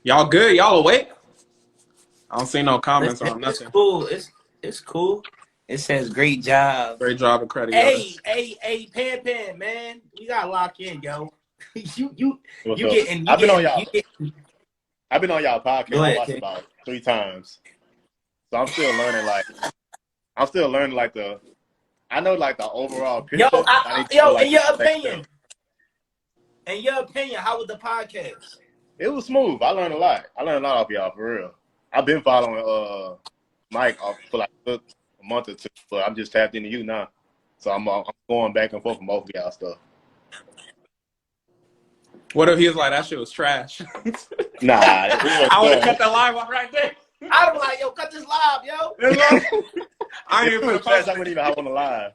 Y'all good? Y'all awake? I don't see no comments on It's nothing. cool. It's cool. It says great job. Great job of credit, yo. Hey, Pan, man. We gotta lock in, yo. you What's you up? getting you getting you getting. I've been on y'all podcast. Go I ahead, watched King. about 3 times. So I'm still learning like I know like the overall picture. I need to know like In the your next step. opinion, how was the podcast? It was smooth. I learned a lot. I learned a lot off y'all for real. I've been following Mike off for like a month or two, but I'm just tapped into you now. So I'm going back and forth from both of y'all stuff. What if he was like, that shit was trash? Nah, it was I would have fun. cut that live off right there. I was like, yo, cut this live, yo. I ain't If even it put was a trash, post. I wouldn't even have on the live.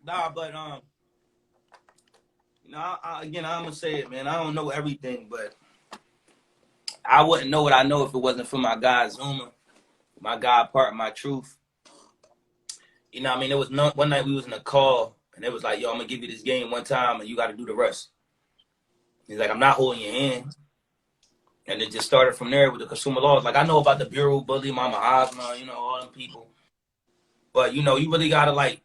Nah, but again, I'm gonna say it, man. I don't know everything, but I wouldn't know what I know if it wasn't for my guy Zuma, my God part, my truth. You know what I mean? There was one night we was in a call, and it was like, yo, I'm gonna give you this game one time, and you got to do the rest. He's like, I'm not holding your hand. And it just started from there with the consumer laws. Like, I know about the Bureau, Bully, Mama Ozma, all them people. But, you really got to, like,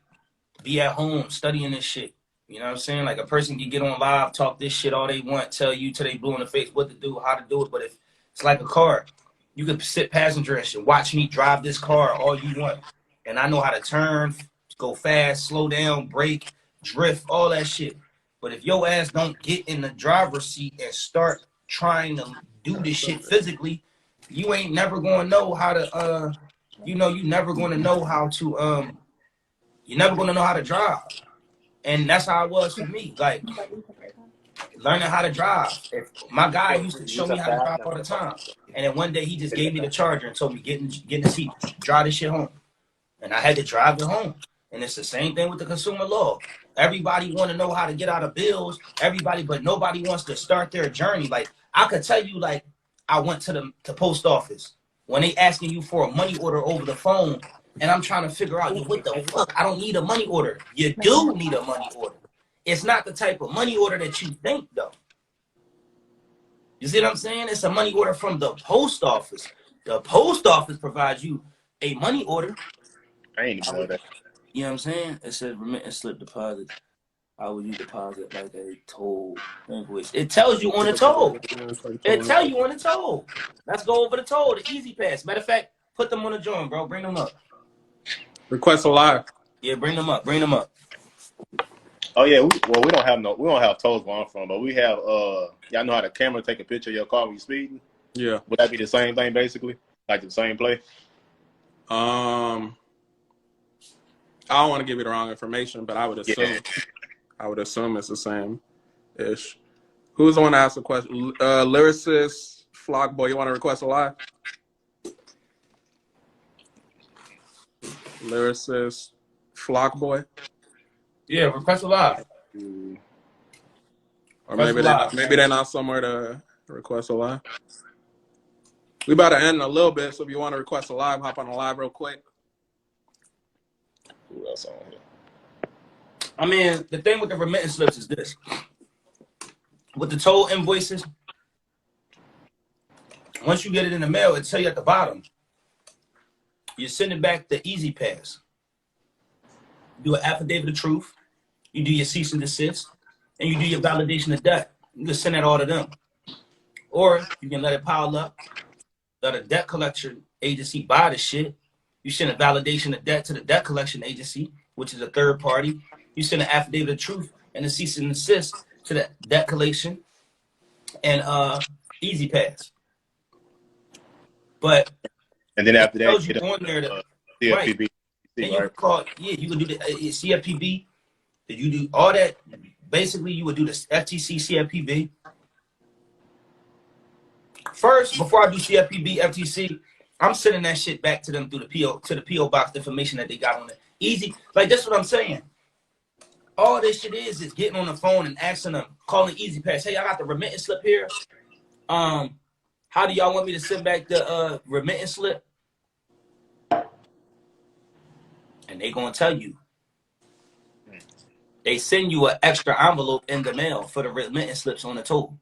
be at home studying this shit. You know what I'm saying? Like, a person can get on live, talk this shit all they want, tell you till they blue in the face what to do, how to do it. But if it's like a car, you can sit passenger and shit, watch me drive this car all you want. And I know how to turn, go fast, slow down, brake, drift, all that shit. But if your ass don't get in the driver's seat and start trying to do this shit physically, you ain't never gonna know how to you never gonna know how to you're never gonna know how to drive. And that's how it was for me. Like learning how to drive. If my guy used to show me how to drive all the time. And then one day he just gave me the charger and told me get in the seat, drive this shit home. And I had to drive it home. And it's the same thing with the consumer law. Everybody want to know how to get out of bills. Everybody, but nobody wants to start their journey. Like I could tell you, like I went to the post office when they asking you for a money order over the phone, and I'm trying to figure out, yo, what the fuck? I don't need a money order. You do need a money order. It's not the type of money order that you think, though. You see what I'm saying? It's a money order from the post office. The post office provides you a money order. I ain't even know that. You know what I'm saying? It says remittance slip deposit. How would you deposit like a toll invoice? It tells you on the toll. It tell you on the toll. Let's go over the toll, the easy pass. Matter of fact, put them on the joint, bro. Bring them up. Request a live. Yeah, bring them up. Bring them up. Oh yeah, we don't have tolls where I'm from, but we have y'all know how the camera take a picture of your car when you're speeding? Yeah. Would that be the same thing basically? Like the same play? I don't want to give you the wrong information, but I would assume it's the same ish. Who's the one to ask the question? Lyricist, Flock Boy, you want to request a live? Lyricist, Flock Boy? Yeah, request a live. Or maybe they're not somewhere to request a live. We about to end in a little bit, so if you want to request a live, hop on a live real quick. Who else on here? I mean, the thing with the remittance slips is this. With the toll invoices, once you get it in the mail, it tell you at the bottom. You send it back the easy pass. You do an affidavit of truth. You do your cease and desist. And you do your validation of debt. You can send that all to them. Or you can let it pile up. Let a debt collection agency buy the shit. You send a validation of debt to the debt collection agency, which is a third party. You send an affidavit of truth and a cease and desist to the debt collection and easy pass. But And then it after that, tells you you get on there to right. CFPB, And you right? can call, you can do the CFPB. You do all that. Basically, you would do the FTC, CFPB. First, before I do CFPB, FTC, I'm sending that shit back to them through the PO to the PO box information that they got on it. Easy, like that's what I'm saying. All this shit is getting on the phone and asking them, calling Easy Pass. Hey, I got the remittance slip here. How do y'all want me to send back the remittance slip? And they gonna tell you. They send you an extra envelope in the mail for the remittance slips on the toll.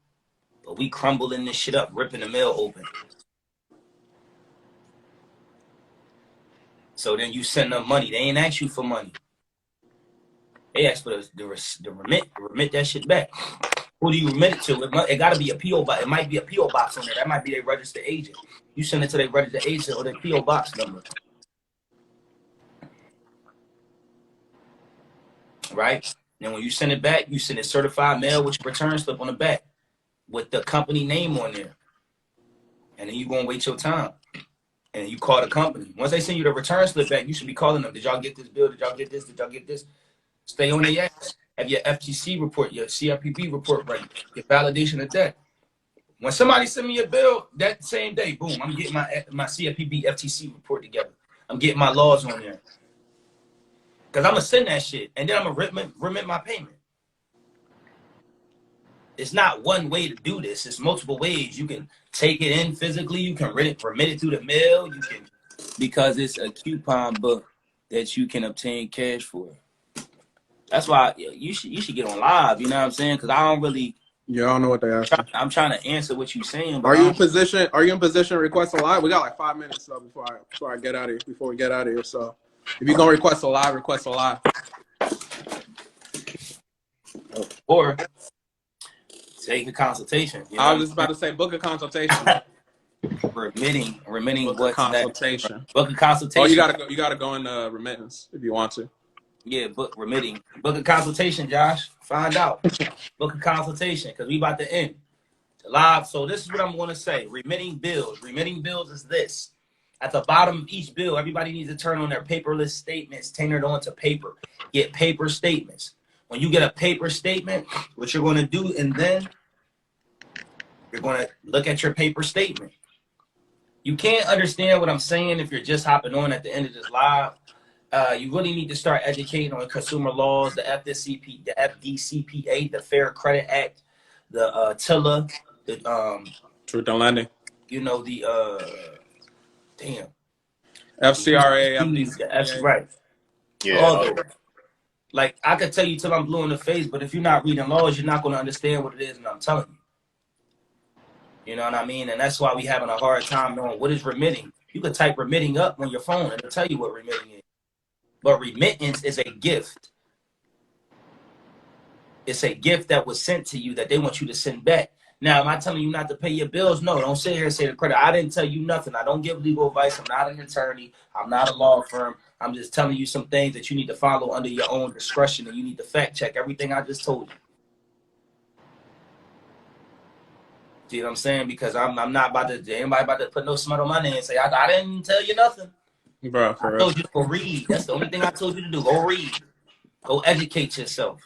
But we crumbling this shit up, ripping the mail open. So then you send them money. They ain't ask you for money. They ask for the remit that shit back. Who do you remit it to? It got to be a P.O. box. It might be a P.O. box on there. That might be their registered agent. You send it to their registered agent or their P.O. box number. Right? And when you send it back, you send it certified mail with your return slip on the back with the company name on there. And then you go and wait your time. And you call the company. Once they send you the return slip back, you should be calling them. Did y'all get this bill? Did y'all get this? Did y'all get this? Stay on their ass. Have your FTC report, your CFPB report ready, your validation of debt. When somebody send me a bill, that same day, boom, I'm getting my CFPB FTC report together. I'm getting my laws on there. Because I'm going to send that shit, and then I'm going to remit my payment. It's not one way to do this. It's multiple ways. You can take it in physically. You can remit it through the mail. You can, because it's a coupon book that you can obtain cash for. That's why you should get on live. You know what I'm saying? Because I don't really. Yeah, I don't know what they're asking. I'm trying to answer what you're saying. But Are you in position? Are you in position to request a live? We got like 5 minutes though before I get out of here. Before we get out of here, so if you're gonna request a live, request a live. Or take a consultation. You know? I was just about to say book a consultation. remitting book what's a consultation. That? Book a consultation. Oh, you gotta go in remittance if you want to. Yeah, book a consultation, Josh. Find out. Book a consultation because we about to end live. So this is what I'm going to say. Remitting bills. Remitting bills is this. At the bottom of each bill, everybody needs to turn on their paperless statements, tailored onto paper. Get paper statements. When you get a paper statement, what you're going to do, and then you're going to look at your paper statement. You can't understand what I'm saying if you're just hopping on at the end of this live. You really need to start educating on consumer laws, the FDCPA, the Fair Credit Act, the TILA, the Truth in Lending. You know the damn FCRA, FDCPA. Right. Yeah. All those. Like I could tell you till I'm blue in the face, but if you're not reading laws, you're not going to understand what it is, and I'm telling you. You know what I mean? And that's why we having a hard time knowing what is remitting. You could type remitting up on your phone, and it'll tell you what remitting is. But remittance is a gift. It's a gift that was sent to you that they want you to send back. Now, am I telling you not to pay your bills? No, don't sit here and say the credit. I didn't tell you nothing. I don't give legal advice. I'm not an attorney. I'm not a law firm. I'm just telling you some things that you need to follow under your own discretion, and you need to fact check everything I just told you. See what I'm saying? Because I'm not about to, anybody about to put no smut on my name and say, I didn't tell you nothing. Bro, I told you to go read. That's the only thing I told you to do. Go read. Go educate yourself.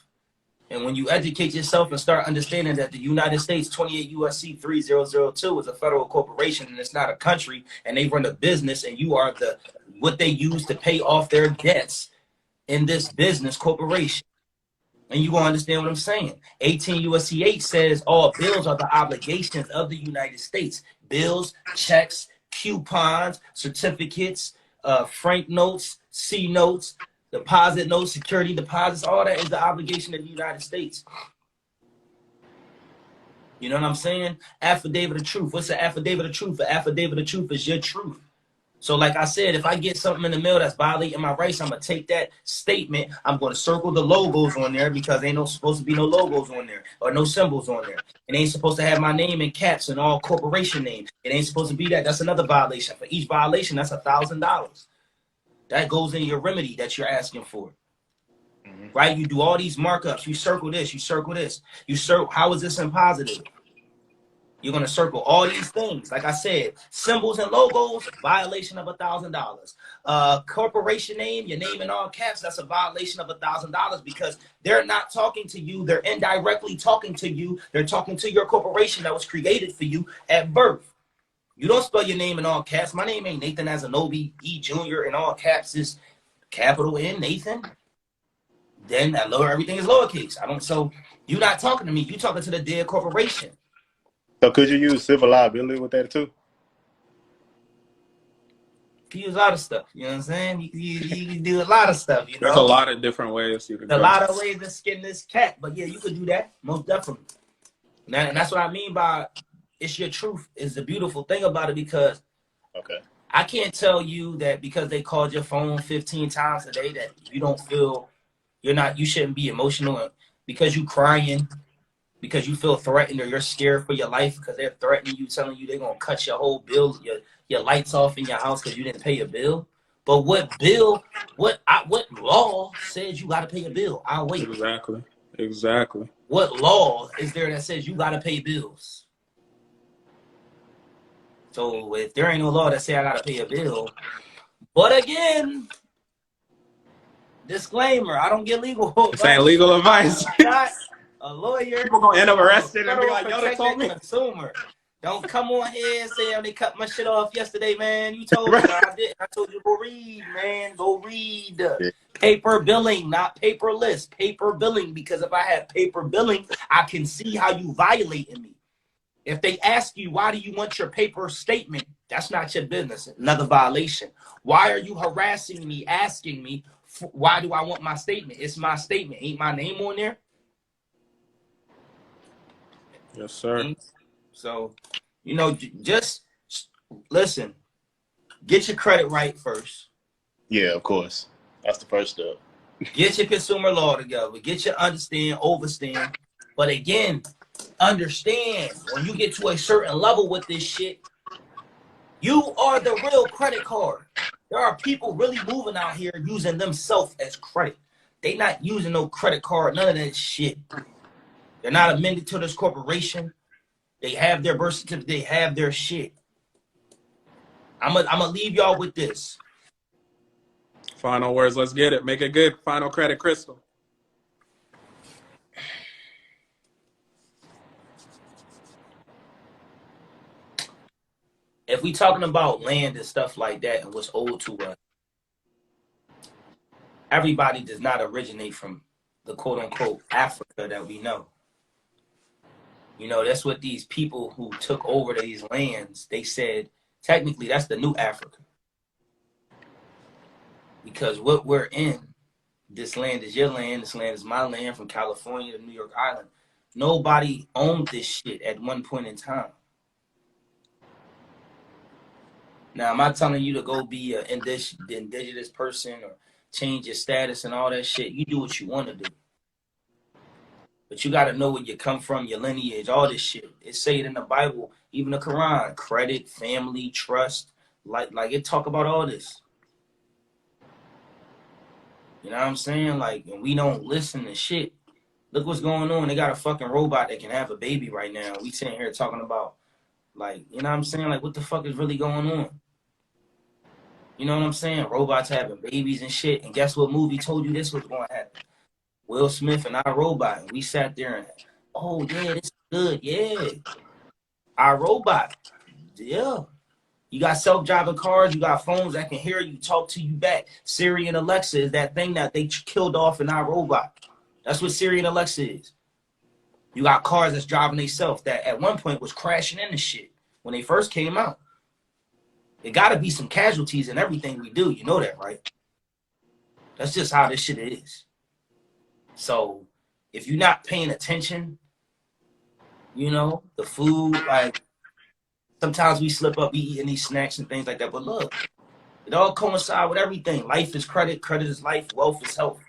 And when you educate yourself and start understanding that the United States 28 U.S.C. 3002 is a federal corporation and it's not a country, and they run a business, and you are what they use to pay off their debts in this business corporation. And you gonna understand what I'm saying. 18 U.S.C. 8 says all bills are the obligations of the United States. Bills, checks, coupons, certificates, frank notes, C notes, deposit notes, security deposits, all that is the obligation of the United States. You know what I'm saying? Affidavit of truth. What's the affidavit of truth? The affidavit of truth is your truth. So like I said, if I get something in the mail that's violating my rights, I'm going to take that statement. I'm going to circle the logos on there because ain't supposed to be no logos on there or no symbols on there. It ain't supposed to have my name in caps and all corporation names. It ain't supposed to be that. That's another violation. For each violation, that's $1,000. That goes in your remedy that you're asking for. Mm-hmm. Right? You do all these markups. You circle this. You circle this. You circle. How is this in positive? You're going to circle all these things. Like I said, symbols and logos, violation of $1,000. Corporation name, your name in all caps, that's a violation of $1,000 because they're not talking to you. They're indirectly talking to you. They're talking to your corporation that was created for you at birth. You don't spell your name in all caps. My name ain't Nathan Azanobi E. Jr. in all caps is capital N, Nathan. Then that lower, everything is lowercase. So you're not talking to me. You're talking to the dead corporation. So could you use civil liability with that too? You use a lot of stuff. You know what I'm saying? You can do a lot of stuff. You know? There's a lot of different ways you can. A lot of ways to skin this cat, but yeah, you could do that most definitely. And that's what I mean by it's your truth is the beautiful thing about it, because Okay. I can't tell you that because they called your phone 15 times a day that you don't feel you shouldn't be emotional because you crying, because you feel threatened or you're scared for your life because they're threatening you, telling you they're gonna cut your whole bill, your lights off in your house because you didn't pay a bill. But what bill? What law says you got to pay a bill? I'll wait. Exactly. What law is there that says you got to pay bills? So if there ain't no law that say I got to pay a bill, but again, disclaimer: I don't get legal This ain't advice. legal advice. I'm not a lawyer. People gonna end up arrested and be Federal like, "Yo, they told protected me." consumer. Don't come on here and say, "Oh, they cut my shit off yesterday, man." You told me. I did. I told you go read, man. Go read. Paper billing, not paperless. Paper billing, because if I had paper billing, I can see how you violating me. If they ask you, why do you want your paper statement? That's not your business. Another violation. Why are you harassing me, asking me, why do I want my statement? It's my statement. Ain't my name on there? Yes, sir. So, just listen. Get your credit right first. Yeah, of course. That's the first step. Get your consumer law together. Get your overstand. But again, understand when you get to a certain level with this shit, you are the real credit card. There are people really moving out here using themselves as credit. They not using no credit card, none of that shit. They're not amended to this corporation. They have their birth certificate. They have their shit. I'm gonna leave y'all with this. Final words. Let's get it. Make it good. Final credit, Crystal. If we talking about land and stuff like that and what's owed to us, everybody does not originate from the quote unquote Africa that we know. That's what these people who took over these lands, they said, technically that's the new Africa. Because what we're in, this land is your land, this land is my land, from California to New York Island. Nobody owned this shit at one point in time. Now, am I telling you to go be an indigenous person or change your status and all that shit? You do what you want to do. But you got to know where you come from, your lineage, all this shit. It say it in the Bible, even the Quran, credit, family, trust. Like it talk about all this. You know what I'm saying? Like, and we don't listen to shit. Look what's going on. They got a fucking robot that can have a baby right now. We sitting here talking about, like, you know what I'm saying? Like, what the fuck is really going on? You know what I'm saying? Robots having babies and shit. And guess what movie told you this was going to happen? Will Smith and I, Robot. And we sat there and, oh, yeah, this is good. Yeah. Our Robot. Yeah. You got self-driving cars. You got phones that can hear you, talk to you back. Siri and Alexa is that thing that they killed off in our Robot. That's what Siri and Alexa is. You got cars that's driving themselves that at one point was crashing into shit when they first came out. There got to be some casualties in everything we do. You know that, right? That's just how this shit is. So if you're not paying attention, the food, like sometimes we slip up, we eating these snacks and things like that. But look, it all coincides with everything. Life is credit, credit is life, wealth is health.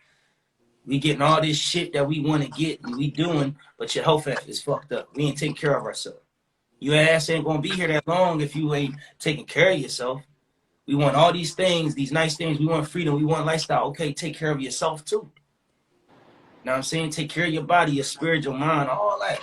We getting all this shit that we want to get and we doing, but your health is fucked up. We ain't taking care of ourselves. Your ass ain't gonna be here that long if you ain't taking care of yourself. We want all these things, these nice things. We want freedom. We want lifestyle. Okay, take care of yourself too. You know what I'm saying? Take care of your body, your spirit, your mind, all that.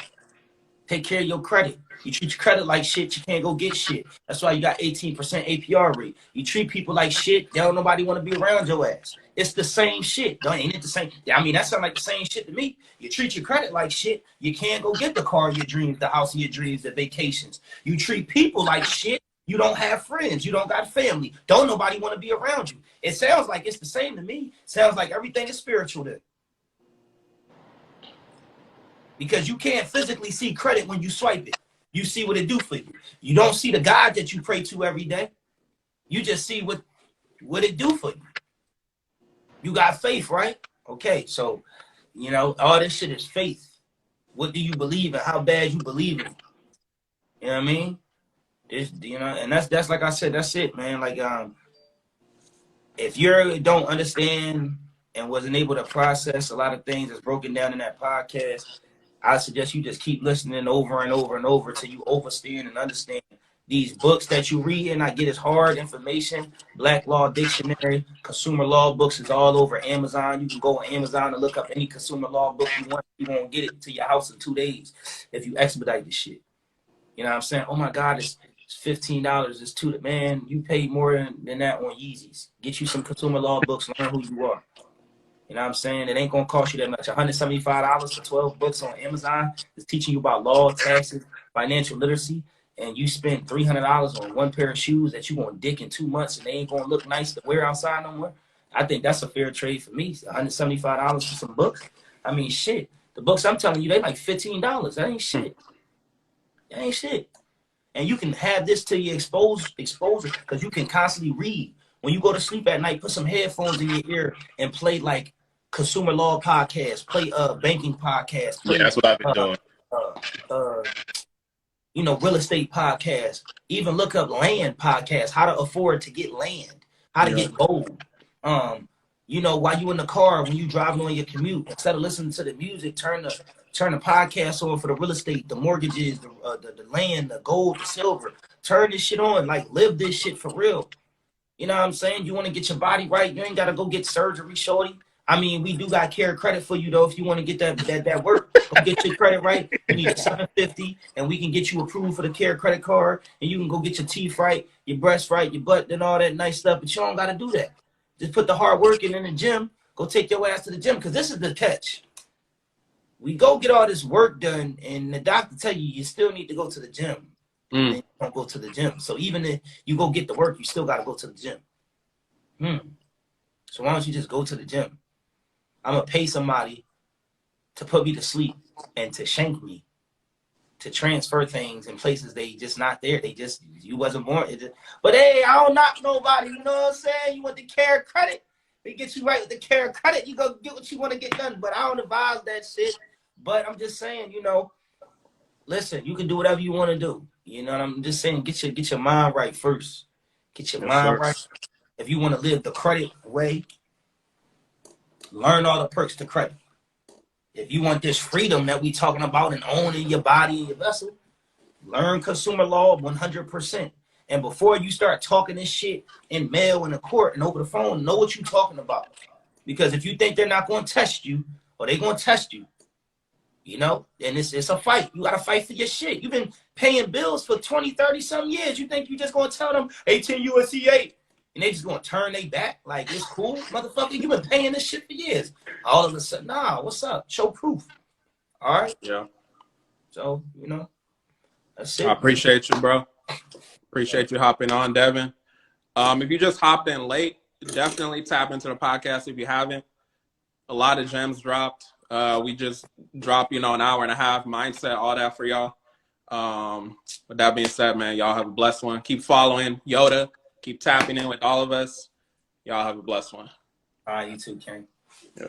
Take care of your credit. You treat your credit like shit, you can't go get shit. That's why you got 18% APR rate. You treat people like shit, don't nobody want to be around your ass. It's the same shit. Ain't it the same? I mean, that sounds like the same shit to me. You treat your credit like shit, you can't go get the car of your dreams, the house of your dreams, the vacations. You treat people like shit, you don't have friends, you don't got family. Don't nobody want to be around you. It sounds like it's the same to me. Sounds like everything is spiritual then. Because you can't physically see credit when you swipe it. You see what it do for you. You don't see the God that you pray to every day. You just see what it do for you. You got faith, right? Okay, so, all this shit is faith. What do you believe and how bad you believe in it? You know what I mean? It's, you know, and that's like I said, that's it, man. Like if you don't understand and wasn't able to process a lot of things that's broken down in that podcast, I suggest you just keep listening over and over and over till you understand and understand these books that you read. And I get is hard information. Black Law Dictionary, consumer law books is all over Amazon. You can go on Amazon and look up any consumer law book you want. You're going to get it to your house in 2 days if you expedite this shit. You know what I'm saying? Oh my God, it's $15. It's too, man, you pay more than that on Yeezys. Get you some consumer law books, learn who you are. You know what I'm saying? It ain't gonna cost you that much. $175 for 12 books on Amazon is teaching you about law, taxes, financial literacy, and you spend $300 on one pair of shoes that you gonna dick in 2 months and they ain't gonna look nice to wear outside no more. I think that's a fair trade for me. $175 for some books. I mean, shit. The books I'm telling you, they like $15. That ain't shit. That ain't shit. And you can have this to your exposure because you can constantly read. When you go to sleep at night, put some headphones in your ear and play like consumer law podcasts, play banking podcasts, play Yeah, that's what I've been doing. You know, real estate podcasts. Even look up land podcasts, how to afford to get land, how to get gold. You know, while you in the car, when you driving on your commute, instead of listening to the music, turn the podcast on for the real estate, the mortgages, the land, the gold, the silver. Turn this shit on, like live this shit for real. You know what I'm saying? You want to get your body right, you ain't got to go get surgery, shorty. I mean, we do got care credit for you though. If you want to get that work, go get your credit right. You need a 750, and we can get you approved for the care credit card, and you can go get your teeth right, your breasts right, your butt, and all that nice stuff. But you don't got to do that. Just put the hard work in the gym. Go take your ass to the gym, because this is the catch. We go get all this work done, and the doctor tell you still need to go to the gym. And you don't go to the gym. So even if you go get the work, you still got to go to the gym. So why don't you just go to the gym? I'm going to pay somebody to put me to sleep and to shank me, to transfer things in places they just not there. They just, you wasn't born. But hey, I don't knock nobody. You know what I'm saying? You want the care credit? They get you right with the care credit. You go get what you want to get done. But I don't advise that shit. But I'm just saying, you know, listen, you can do whatever you want to do. You know what I'm just saying? Get your mind right first. Get your mind right. If you want to live the credit way, learn all the perks to credit. If you want this freedom that we talking about and owning your body and your vessel, learn consumer law 100%. And before you start talking this shit in mail in the court and over the phone, know what you're talking about. Because if you think they're not going to test you, or they're going to test you, you know, and it's a fight. You got to fight for your shit. You've been paying bills for 20, 30 some years. You think you just going to tell them 18 USC 8 and they just going to turn their back like it's cool? Motherfucker, you've been paying this shit for years. All of a sudden, nah, what's up? Show proof. All right? Yeah. So, you know, that's it. I appreciate you, bro. Appreciate you hopping on, Devin. If you just hopped in late, definitely tap into the podcast if you haven't. A lot of gems dropped. We just dropped, you know, an hour and a half, mindset, all that for y'all. With that being said, man, y'all have a blessed one. Keep following Yoda. Keep tapping in with all of us. Y'all have a blessed one. All right, you too, King. Yeah.